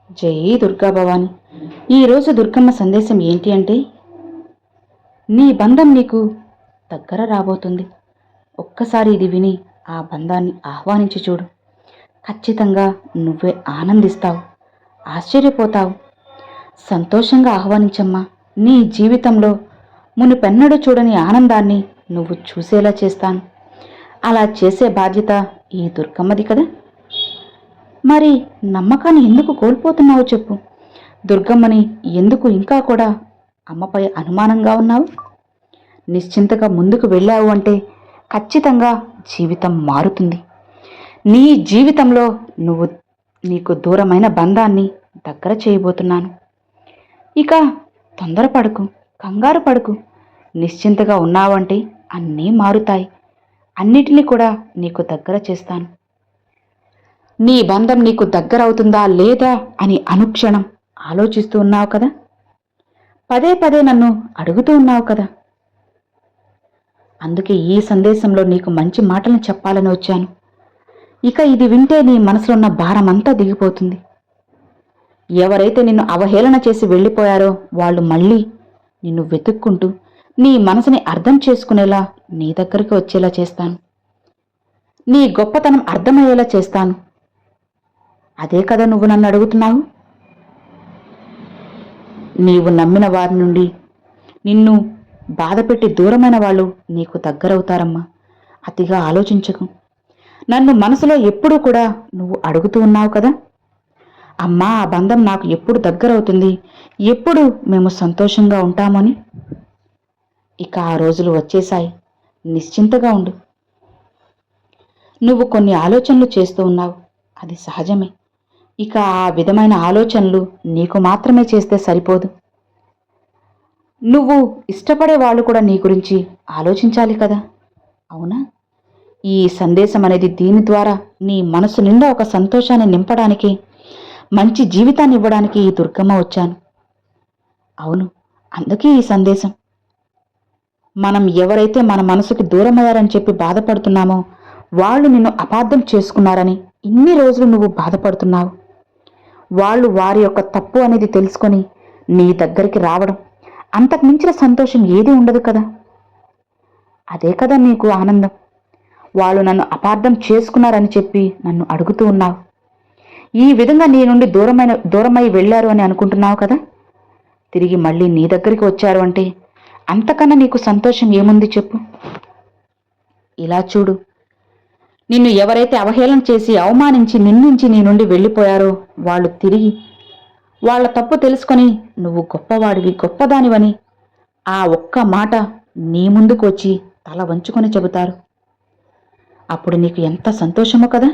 జై దుర్గా భవాని. ఈరోజు దుర్గమ్మ సందేశం ఏంటి అంటే, నీ బంధం నీకు దగ్గర రాబోతుంది. ఒక్కసారి ఇది విని ఆ బంధాన్ని ఆహ్వానించి చూడు. ఖచ్చితంగా నువ్వే ఆనందిస్తావు, ఆశ్చర్యపోతావు. సంతోషంగా ఆహ్వానించమ్మా. నీ జీవితంలో మునుపెన్నడూ చూడని ఆనందాన్ని నువ్వు చూసేలా చేస్తాను. అలా చేసే బాధ్యత ఈ దుర్గమ్మది కదా. మరి నమ్మకాన్ని ఎందుకు కోల్పోతున్నావు చెప్పు. దుర్గమ్మని ఎందుకు ఇంకా కూడా అమ్మపై అనుమానంగా ఉన్నావు? నిశ్చింతగా ముందుకు వెళ్ళావు అంటే ఖచ్చితంగా జీవితం మారుతుంది. నీ జీవితంలో నీకు దూరమైన బంధాన్ని దగ్గర చేయబోతున్నాను. ఇక తొందరపడకు, కంగారు పడకు. నిశ్చింతగా ఉన్నావంటే అన్నీ మారుతాయి. అన్నిటినీ కూడా నీకు దగ్గర చేస్తాను. నీ బంధం నీకు దగ్గరవుతుందా లేదా అని అనుక్షణం ఆలోచిస్తూ ఉన్నావు కదా. పదే పదే నన్ను అడుగుతూ ఉన్నావు కదా. అందుకే ఈ సందేశంలో నీకు మంచి మాటలను చెప్పాలని వచ్చాను. ఇక ఇది వింటే నీ మనసులో ఉన్న భారమంతా దిగిపోతుంది. ఎవరైతే నిన్ను అవహేళన చేసి వెళ్ళిపోయారో వాళ్ళు మళ్ళీ నిన్ను వెతుక్కుంటూ నీ మనసుని అర్థం చేసుకునేలా నీ దగ్గరికి వచ్చేలా చేస్తాను. నీ గొప్పతనం అర్థమయ్యేలా చేస్తాను. అదే కదా నువ్వు నన్ను అడుగుతున్నావు. నీవు నమ్మిన వారి నుండి నిన్ను బాధపెట్టి దూరమైన వాళ్ళు నీకు దగ్గరవుతారమ్మా. అతిగా ఆలోచించకు. నన్ను మనసులో ఎప్పుడూ కూడా నువ్వు అడుగుతూ ఉన్నావు కదా, అమ్మా ఆ బంధం నాకు ఎప్పుడు దగ్గరవుతుంది, ఎప్పుడు మేము సంతోషంగా ఉంటామని. ఇక ఆ రోజులు వచ్చేశాయి. నిశ్చింతగా ఉండు. నువ్వు కొన్ని ఆలోచనలు చేస్తూ ఉన్నావు, అది సహజమే. ఇక ఆ విధమైన ఆలోచనలు నీకు మాత్రమే చేస్తే సరిపోదు. నువ్వు ఇష్టపడే వాళ్ళు కూడా నీ గురించి ఆలోచించాలి కదా, అవునా? ఈ సందేశం అనేది దీని ద్వారా నీ మనసు నిండా ఒక సంతోషాన్ని నింపడానికి, మంచి జీవితాన్ని ఇవ్వడానికి ఈ దుర్గమ్మ వచ్చాను. అవును, అందుకే ఈ సందేశం. మనం ఎవరైతే మన మనసుకి దూరమయ్యారని చెప్పి బాధపడుతున్నామో వాళ్ళు నిన్ను అపార్థం చేసుకున్నారని ఇన్ని రోజులు నువ్వు బాధపడుతున్నావు. వాళ్ళు వారి యొక్క తప్పు అనేది తెలుసుకొని నీ దగ్గరికి రావడం, అంతకు మించిన సంతోషం ఏదీ ఉండదు కదా. అదే కదా నీకు ఆనందం. వాళ్ళు నన్ను అపార్థం చేసుకున్నారని చెప్పి నన్ను అడుగుతూ ఉన్నావు. ఈ విధంగా నీ నుండి దూరమై వెళ్ళారు అని అనుకుంటున్నావు కదా. తిరిగి మళ్ళీ నీ దగ్గరికి వచ్చారు అంటే అంతకన్నా నీకు సంతోషం ఏముంది చెప్పు. ఇలా చూడు, నిన్ను ఎవరైతే అవహేళన చేసి అవమానించి నిందించి నీ నుండి వెళ్ళిపోయారో వాళ్ళు తిరిగి వాళ్ళ తప్పు తెలుసుకొని నువ్వు గొప్పవాడివి, గొప్పదానివని ఆ ఒక్క మాట నీ ముందుకు వచ్చి తల వంచుకొని చెబుతారు. అప్పుడు నీకు ఎంత సంతోషమో కదా.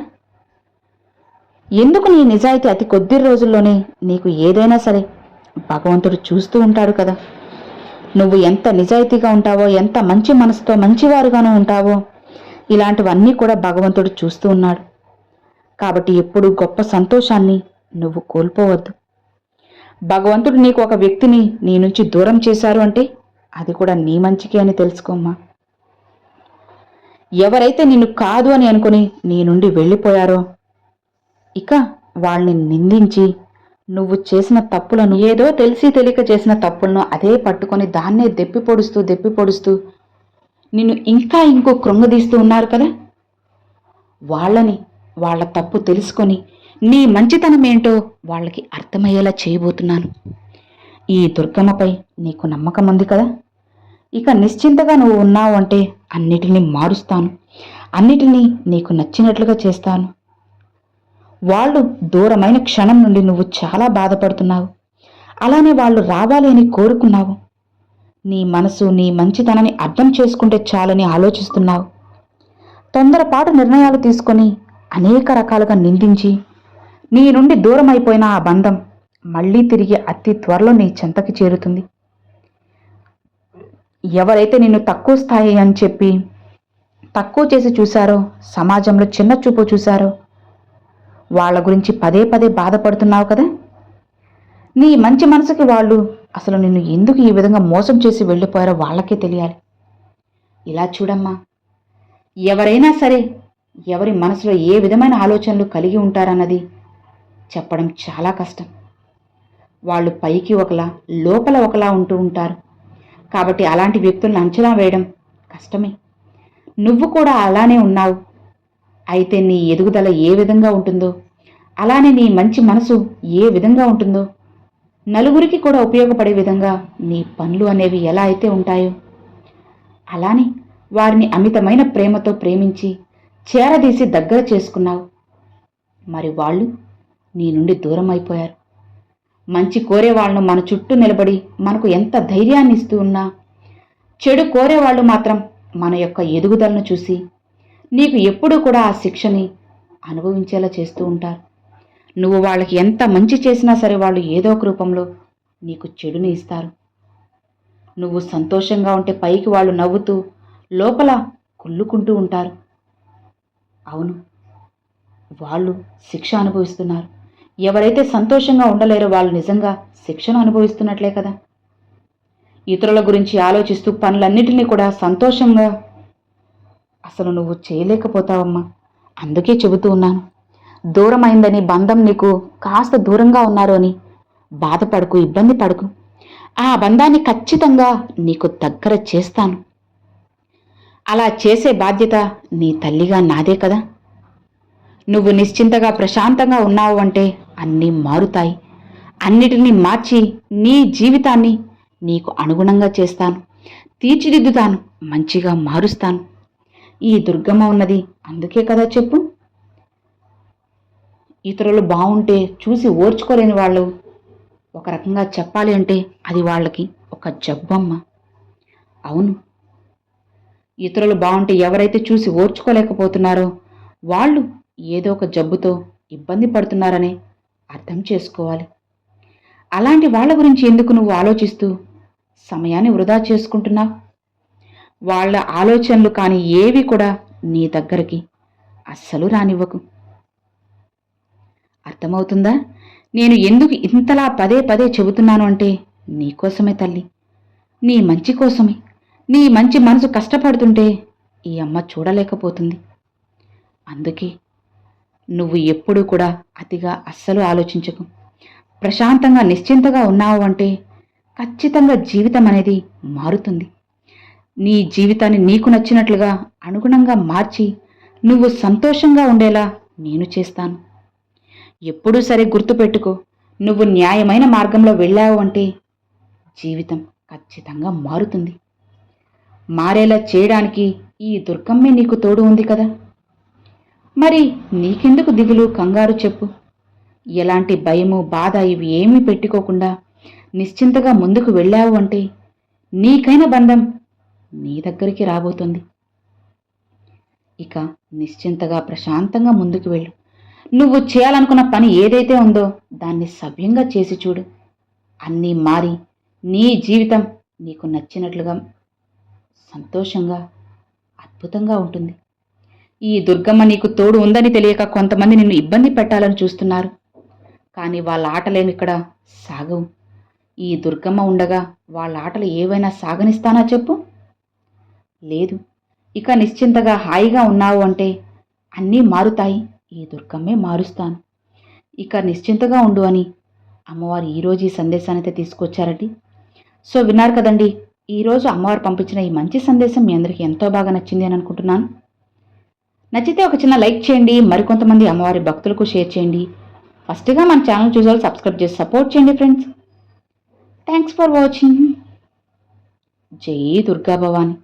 ఎందుకు నీ నిజాయితీ అతి కొద్ది రోజుల్లోనే నీకు ఏదైనా సరే భగవంతుడు చూస్తూ ఉంటాడు కదా. నువ్వు ఎంత నిజాయితీగా ఉంటావో, ఎంత మంచి మనసుతో మంచివారుగానూ ఉంటావో, ఇలాంటివన్నీ కూడా భగవంతుడు చూస్తూ ఉన్నాడు. కాబట్టి ఎప్పుడూ గొప్ప సంతోషాన్ని నువ్వు కోల్పోవద్దు. భగవంతుడు నీకు ఒక వ్యక్తిని నీ నుంచి దూరం చేశారు అంటే అది కూడా నీ మంచికే అని తెలుసుకోమ్మా. ఎవరైతే నిన్ను కాదు అని అనుకుని నీ నుండి వెళ్ళిపోయారో ఇక వాళ్ళని నిందించి నువ్వు చేసిన తప్పులను, ఏదో తెలిసి తెలియక చేసిన తప్పులను అదే పట్టుకొని దాన్నే దెప్పి పొడుస్తూ నిన్ను ఇంకా ఇంకో కృంగదీస్తూ ఉన్నారు కదా. వాళ్ళ తప్పు తెలుసుకొని నీ మంచితనం ఏంటో వాళ్ళకి అర్థమయ్యేలా చేయబోతున్నాను. ఈ దుర్గమ్మపై నీకు నమ్మకం ఉంది కదా. ఇక నిశ్చింతగా నువ్వు ఉన్నావు అంటే అన్నిటినీ మారుస్తాను, అన్నిటినీ నీకు నచ్చినట్లుగా చేస్తాను. వాళ్ళు దూరమైన క్షణం నుండి నువ్వు చాలా బాధపడుతున్నావు. అలానే వాళ్ళు రావాలి అని కోరుకున్నావు. నీ మనసు నీ మంచితనాన్ని అర్థం చేసుకుంటే చాలని ఆలోచిస్తున్నావు. తొందరపాటు నిర్ణయాలు తీసుకొని అనేక రకాలుగా నిందించి నీ నుండి దూరం అయిపోయిన ఆ బంధం మళ్ళీ తిరిగి అతి త్వరలో నీ చెంతకి చేరుతుంది. ఎవరైతే నిన్ను తక్కువ స్థాయి అని చెప్పి తక్కువ చేసి చూశారో, సమాజంలో చిన్న చూపు చూశారో వాళ్ళ గురించి పదే పదే బాధపడుతున్నావు కదా. నీ మంచి మనసుకి వాళ్ళు అసలు నిన్ను ఎందుకు ఈ విధంగా మోసం చేసి వెళ్ళిపోయారో వాళ్ళకే తెలియాలి. ఇలా చూడమ్మా, ఎవరైనా సరే ఎవరి మనసులో ఏ విధమైన ఆలోచనలు కలిగి ఉంటారన్నది చెప్పడం చాలా కష్టం. వాళ్ళు పైకి ఒకలా లోపల ఒకలా ఉంటూ ఉంటారు. కాబట్టి అలాంటి వ్యక్తులను అంచనా వేయడం కష్టమే. నువ్వు కూడా అలానే ఉన్నావు. అయితే నీ ఎదుగుదల ఏ విధంగా ఉంటుందో, అలానే నీ మంచి మనసు ఏ విధంగా ఉంటుందో, నలుగురికి కూడా ఉపయోగపడే విధంగా నీ పనులు అనేవి ఎలా అయితే ఉంటాయో, అలానే వారిని అమితమైన ప్రేమతో ప్రేమించి చేరదీసి దగ్గర చేసుకున్నావు. మరి వాళ్ళు నీ నుండి దూరం అయిపోయారు. మంచి కోరేవాళ్లను మన చుట్టూ నిలబడి మనకు ఎంత ధైర్యాన్ని ఇస్తూ ఉన్నా, చెడు కోరేవాళ్లు మాత్రం మన యొక్క ఎదుగుదలను చూసి నీకు ఎప్పుడూ కూడా ఆ శిక్షని అనుభవించేలా చేస్తూ ఉంటారు. నువ్వు వాళ్ళకి ఎంత మంచి చేసినా సరే వాళ్ళు ఏదో ఒక రూపంలో నీకు చెడుని ఇస్తారు. నువ్వు సంతోషంగా ఉంటే పైకి వాళ్ళు నవ్వుతూ లోపల కుళ్ళుకుంటూ ఉంటారు. అవును, వాళ్ళు శిక్ష అనుభవిస్తున్నారు. ఎవరైతే సంతోషంగా ఉండలేరో వాళ్ళు నిజంగా శిక్షను అనుభవిస్తున్నట్లే కదా. ఇతరుల గురించి ఆలోచిస్తూ పనులన్నిటినీ కూడా సంతోషంగా అసలు నువ్వు చేయలేకపోతావమ్మా. అందుకే చెబుతూ ఉన్నాను, దూరమైందని, బంధం నీకు కాస్త దూరంగా ఉన్నారు అని బాధపడకు, ఇబ్బంది పడకు. ఆ బంధాన్ని ఖచ్చితంగా నీకు దగ్గర చేస్తాను. అలా చేసే బాధ్యత నీ తల్లిగా నాదే కదా. నువ్వు నిశ్చింతగా ప్రశాంతంగా ఉన్నావు అంటే అన్నీ మారుతాయి. అన్నిటినీ మార్చి నీ జీవితాన్ని నీకు అనుగుణంగా చేస్తాను, తీర్చిదిద్దుతాను, మంచిగా మారుస్తాను. ఈ దుర్గమ్మ ఉన్నది అందుకే కదా చెప్పు. ఇతరులు బాగుంటే చూసి ఓర్చుకోలేని వాళ్ళు, ఒక రకంగా చెప్పాలి అంటే అది వాళ్ళకి ఒక జబ్బమ్మ. అవును, ఇతరులు బాగుంటే ఎవరైతే చూసి ఓర్చుకోలేకపోతున్నారో వాళ్ళు ఏదో ఒక జబ్బుతో ఇబ్బంది పడుతున్నారని అర్థం చేసుకోవాలి. అలాంటి వాళ్ళ గురించి ఎందుకు నువ్వు ఆలోచిస్తూ సమయాన్ని వృధా చేసుకుంటున్నావు? వాళ్ళ ఆలోచనలు కానీ ఏవి కూడా నీ దగ్గరికి అస్సలు రానివ్వకు. అర్థమవుతుందా? నేను ఎందుకు ఇంతలా పదే పదే చెబుతున్నాను అంటే నీకోసమే తల్లి, నీ మంచి కోసమే. నీ మంచి మనసు కష్టపడుతుంటే ఈ అమ్మ చూడలేకపోతుంది. అందుకే నువ్వు ఎప్పుడూ కూడా అతిగా అస్సలు ఆలోచించకు. ప్రశాంతంగా నిశ్చింతగా ఉన్నావు అంటే ఖచ్చితంగా జీవితం అనేది మారుతుంది. నీ జీవితాన్ని నీకు నచ్చినట్లుగా అనుగుణంగా మార్చి నువ్వు సంతోషంగా ఉండేలా నేను చేస్తాను. ఎప్పుడూ సరే గుర్తుపెట్టుకో, నువ్వు న్యాయమైన మార్గంలో వెళ్ళావు అంటే జీవితం ఖచ్చితంగా మారుతుంది. మారేలా చేయడానికి ఈ దుర్గమ్మే నీకు తోడు ఉంది కదా. మరి నీకెందుకు దిగులు, కంగారు చెప్పు. ఎలాంటి భయము, బాధ ఇవి ఏమీ పెట్టుకోకుండా నిశ్చింతగా ముందుకు వెళ్ళావు అంటే నీకైన బంధం నీ దగ్గరికి రాబోతుంది. ఇక నిశ్చింతగా ప్రశాంతంగా ముందుకు వెళ్ళు. నువ్వు చేయాలనుకున్న పని ఏదైతే ఉందో దాన్ని సవ్యంగా చేసి చూడు. అన్నీ మారి నీ జీవితం నీకు నచ్చినట్లుగా సంతోషంగా అద్భుతంగా ఉంటుంది. ఈ దుర్గమ్మ నీకు తోడు ఉందని తెలియక కొంతమంది నిన్ను ఇబ్బంది పెట్టాలని చూస్తున్నారు. కానీ వాళ్ళ ఆటలేమి ఇక్కడ సాగవు. ఈ దుర్గమ్మ ఉండగా వాళ్ళ ఆటలు ఏవైనా సాగనిస్తానా చెప్పు? లేదు. ఇక నిశ్చింతగా హాయిగా ఉన్నావు అంటే అన్నీ మారుతాయి. ఈ దుర్గమ్మే మారుస్తాను. ఇక నిశ్చింతగా ఉండు అని అమ్మవారు ఈరోజు ఈ సందేశాన్ని అయితే తీసుకొచ్చారండి. సో విన్నారు కదండి, ఈరోజు అమ్మవారు పంపించిన ఈ మంచి సందేశం మీ అందరికీ ఎంతో బాగా నచ్చింది అని అనుకుంటున్నాను. నచ్చితే ఒక చిన్న లైక్ చేయండి, మరికొంతమంది అమ్మవారి భక్తులకు షేర్ చేయండి. ఫస్ట్గా మన ఛానల్ చూసారు సబ్స్క్రైబ్ చేసి సపోర్ట్ చేయండి ఫ్రెండ్స్. Thanks for watching. జై దుర్గా భవాని.